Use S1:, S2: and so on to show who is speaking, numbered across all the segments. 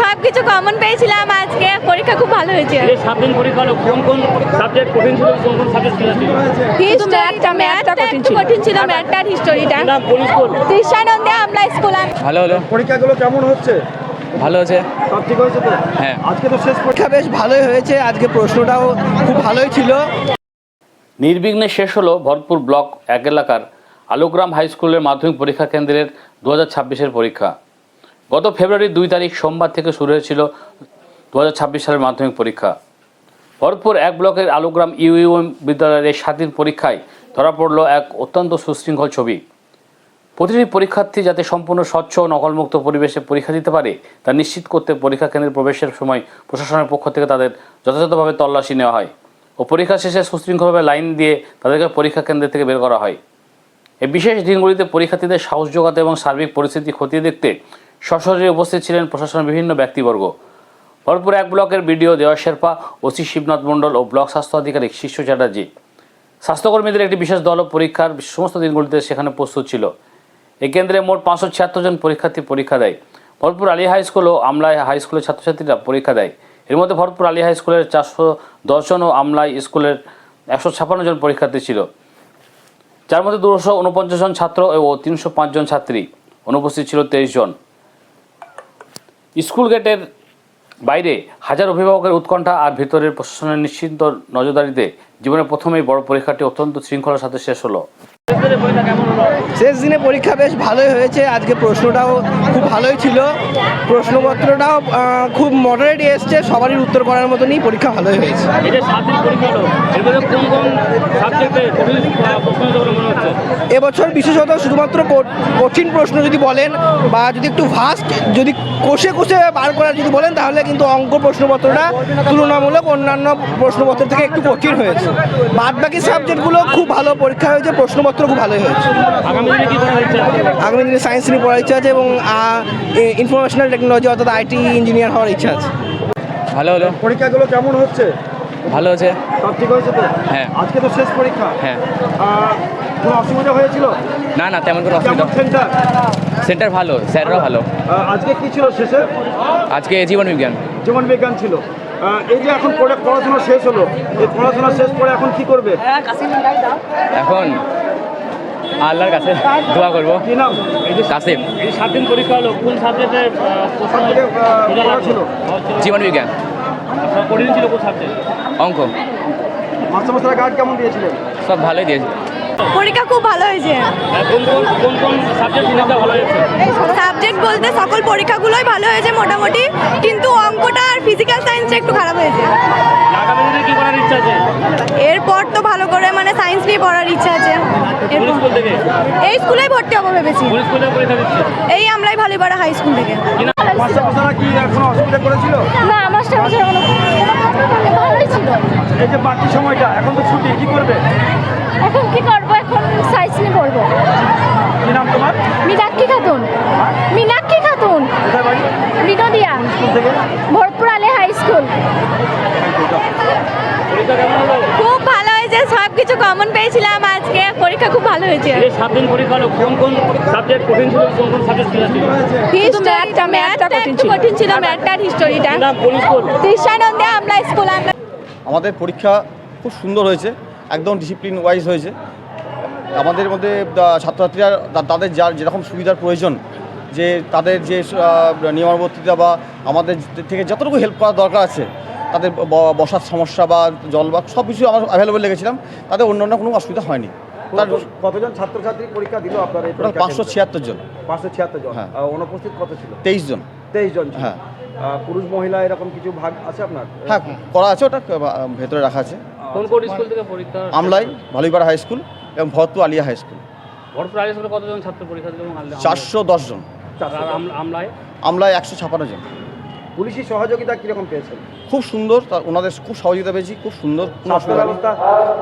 S1: সবকিছু কমন পেয়েছিলাম। আজকে পরীক্ষা খুব ভালো হয়েছে।
S2: এই 7 দিন পরীক্ষা হলো, কোন কোন সাবজেক্ট কঠিন ছিল, কোন কোন সাবজেক্ট ছিল?
S1: ম্যাথটা কঠিন ছিল, ম্যাথটা আর হিস্টোরিটা।
S2: নাম কোন স্কুল?
S1: কৃষ্ণানন্দে আমলা স্কুল।
S3: ভালো হলো।
S4: পরীক্ষাগুলো কেমন হচ্ছে?
S3: ভালো হচ্ছে।
S4: সব ঠিক হয়েছে তো?
S3: হ্যাঁ।
S4: আজকে তো শেষ পরীক্ষা।
S5: বেশ ভালোই হয়েছে। আজকে প্রশ্নটাও খুব ভালোই ছিল।
S6: নির্বিঘ্নে শেষ হলো ভরতপুর ব্লক 1 এলাকার আলোগ্রাম হাই স্কুলের মাধ্যমিক পরীক্ষা কেন্দ্রের 2026-এর পরীক্ষা। গত ফেব্রুয়ারির 2 তারিখ সোমবার থেকে শুরু হয়েছিল 2026 সালের মাধ্যমিক পরীক্ষা। ভরতপুর 1 ব্লকের আলোগ্রাম ইউইউএম বিদ্যালয়ের এই 7 দিন পরীক্ষায় ধরা পড়ল এক অত্যন্ত সুশৃঙ্খল ছবি। প্রতিটি পরীক্ষার্থী যাতে সম্পূর্ণ স্বচ্ছ ও নকলমুক্ত পরিবেশে পরীক্ষা দিতে পারে তা নিশ্চিত করতে পরীক্ষা কেন্দ্রে প্রবেশের সময় প্রশাসনের পক্ষ থেকে তাদের যথাযথভাবে তল্লাশি নেওয়া হয় ও পরীক্ষা শেষে সুশৃঙ্খলভাবে লাইন দিয়ে তাদেরকে পরীক্ষা কেন্দ্র থেকে বের করা হয়। এই বিশেষ দিনগুলিতে পরীক্ষার্থীদের সাহস যোগাতে এবং সার্বিক পরিস্থিতি খতিয়ে দেখতে সশরীরে উপস্থিত ছিলেন প্রশাসনের বিভিন্ন ব্যক্তিবর্গ। ভরতপুর 1 ব্লকের বিডিও দেওয়া শেরপা, ওসি শিবনাথ মণ্ডল ও ব্লক স্বাস্থ্য আধিকারিক শিশু চ্যাটার্জি। স্বাস্থ্যকর্মীদের একটি বিশেষ দলও পরীক্ষার সমস্ত দিনগুলিতে সেখানে প্রস্তুত ছিল। এই কেন্দ্রে মোট 576 জন পরীক্ষার্থী পরীক্ষা দেয়। ভরতপুর আলিয়া হাই স্কুল ও আমলাই হাই স্কুলের ছাত্রছাত্রীরা পরীক্ষা দেয়। এর মধ্যে ভরতপুর আলিয়া হাই স্কুলের 410 জন ও আমলাই স্কুলের 156 জন পরীক্ষার্থী ছিল, যার মধ্যে 249 জন ছাত্র ও 305 জন ছাত্রী। অনুপস্থিত ছিল 23 জন। স্কুল গেটের বাইরে হাজার অভিভাবকের উৎকণ্ঠা আর ভিতরের প্রশাসনের নিশ্চিন্ত নজরদারিতে জীবনের প্রথমেই বড় পরীক্ষাটি অত্যন্ত শৃঙ্খলার সাথে শেষ হলো।
S5: শেষ দিনে পরীক্ষা বেশ ভালোই হয়েছে। আজকে প্রশ্নটাও খুব ভালোই ছিল। প্রশ্নপত্রটাও খুব মডারেট এসছে। সবারই উত্তর করার মতনই পরীক্ষা ভালোই হয়েছে। এবছর বিশেষত শুধুমাত্র কঠিন প্রশ্ন যদি বলেন বা যদি একটু ভাস্ট যদি কষে বার করার যদি বলেন তাহলে কিন্তু অঙ্ক প্রশ্নপত্রটা তুলনামূলক অন্যান্য প্রশ্নপত্র থেকে একটু কঠিন হয়েছে। বাদবাকি সাবজেক্টগুলো খুব ভালো পরীক্ষা হয়েছে, প্রশ্নপত্র খুব ভালোই হয়েছে। আগামী দিনে সায়েন্স নিয়ে পড়ার ইচ্ছা আছে এবং ইনফরমেশনাল টেকনোলজি অর্থাৎ আইটি ইঞ্জিনিয়ার হওয়ার ইচ্ছা আছে।
S3: ভালো হলো।
S4: পরীক্ষাগুলো কেমন হচ্ছে?
S3: ভালো হচ্ছে।
S4: সব ঠিক হয়েছে তো?
S3: হ্যাঁ।
S4: আজকে তো শেষ পরীক্ষা।
S3: হ্যাঁ।
S4: কোনো অসুবিধা হয়েছিল?
S3: না না, তেমন কোনো অসুবিধা। সেন্টার ভালো, স্যাররা ভালো।
S4: আজকে কি ছিল শেষে?
S3: আজকে জীবন
S4: বিজ্ঞান ছিল। এই যে এখন পড়াশোনা শেষ হলো, এই পড়াশোনা শেষ করে এখন কি করবে?
S3: এখন আল্লাহর কাছে দোয়া করবো।
S4: কি নাম?
S3: কাসিম।
S2: এই 7 দিন পরীক্ষা হলো, কোন সাবজেক্টে
S4: ছিল?
S3: জীবন বিজ্ঞান।
S2: কঠিন ছিল কোন সাবজেক্ট?
S3: অঙ্ক।
S4: মাস্টারমশাইরা গাইড কেমন দিয়েছিলেন?
S3: সব ভালোই দিয়েছে।
S1: পরীক্ষা খুব ভালো হয়েছে।
S2: কোন কোন সাবজেক্ট ভালো হয়েছে?
S1: সাবজেক্ট বলতে সকল পরীক্ষাগুলোই ভালো হয়েছে মোটামুটি, কিন্তু অঙ্কটা আর ফিজিক্যাল সায়েন্সটা একটু খারাপ হয়েছে।
S2: আগামী দিনে কি করার ইচ্ছা আছে?
S1: এরপর তো ভালো করে সায়েন্স নিয়ে পড়ার ইচ্ছা আছে।
S2: স্কুল থেকে?
S1: এই স্কুলেই ভর্তি হবো ভেবেছি।
S2: কোন স্কুলে পরীক্ষা দিচ্ছে?
S1: এই আমরাই ভালিপাড়া হাই স্কুল থেকে।
S4: মাস্টারমশাইরা কি এখন অসুবিধা করেছিল?
S1: না, মাস্টারমশাই ভালোই ছিল।
S4: এই যে বাকি সময়টা এখন তো ছুটি, কি করবে?
S1: এখন কি করবো? এখন সায়েন্স নিয়ে পড়বো।
S4: কি নাম তোমার?
S1: মীনাক্ষী খাতুন।
S4: কোথায় বাড়ি?
S1: বিনোদিয়া।
S4: স্কুল থেকে?
S1: Bharatpur Alia high school.
S2: পরীক্ষা কেমন হলো?
S1: খুব ভালো হয়েছে। সবকিছু কমন পেয়েছিলাম। আজকে পরীক্ষা খুব ভালো হয়েছে।
S2: এই 7 দিন পরীক্ষা হলো, কোন কোন সাবজেক্ট কঠিন ছিল, কোন কোন সাবজেক্ট ছিল?
S1: ম্যাথটা কঠিন ছিল, ম্যাথটা আর হিস্টোরিটা।
S2: নাম কোন স্কুল?
S1: কৃষ্ণানন্দে আমলা স্কুল।
S7: আমাদের পরীক্ষা খুব সুন্দর হয়েছে, একদম ডিসিপ্লিন ওয়াইজ হয়েছে। আমাদের মধ্যে ছাত্রছাত্রীরা তাদের যেরকম সুবিধার প্রয়োজন, যে তাদের যে নিয়মাবর্তিতা বা আমাদের থেকে যতটুকু হেল্প করার দরকার আছে, তাদের বসার সমস্যা বা জল বা সব কিছু আমরা অ্যাভেলেবেল রেখেছিলাম, তাদের অন্যান্য কোনো অসুবিধা হয়নি।
S4: তার কতজন ছাত্রছাত্রী পরীক্ষা দিল আপনার?
S7: 576 জন।
S4: 576 জন।
S7: হ্যাঁ।
S4: অনুপস্থিত কত ছিল?
S7: 23 জন।
S4: 23 জন।
S7: হ্যাঁ।
S4: পুরুষ মহিলা এরকম কিছু ভাগ আছে আপনার?
S7: হ্যাঁ, করা আছে, ওটা ভেতরে রাখা আছে।
S2: কোন কোন স্কুল থেকে পরীক্ষা?
S7: আমলাই, ভালিপাড়া হাই স্কুল এবং ভরতপুর আলিয়া হাই স্কুল।
S2: ভরতপুর আলিয়া স্কুলে কতজন ছাত্র পরীক্ষা দিল?
S7: 410 জন। আমলায় 156 জন।
S4: পুলিশি সহযোগিতা কীরকম পেয়েছেন?
S7: খুব সুন্দর, ওনাদের খুব সহযোগিতা পেয়েছি, খুব সুন্দর, কোনো অসুবিধা নেই।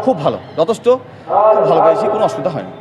S7: খুব ভালো, যথেষ্ট খুব ভালো পেয়েছি, কোনো অসুবিধা হয়নি।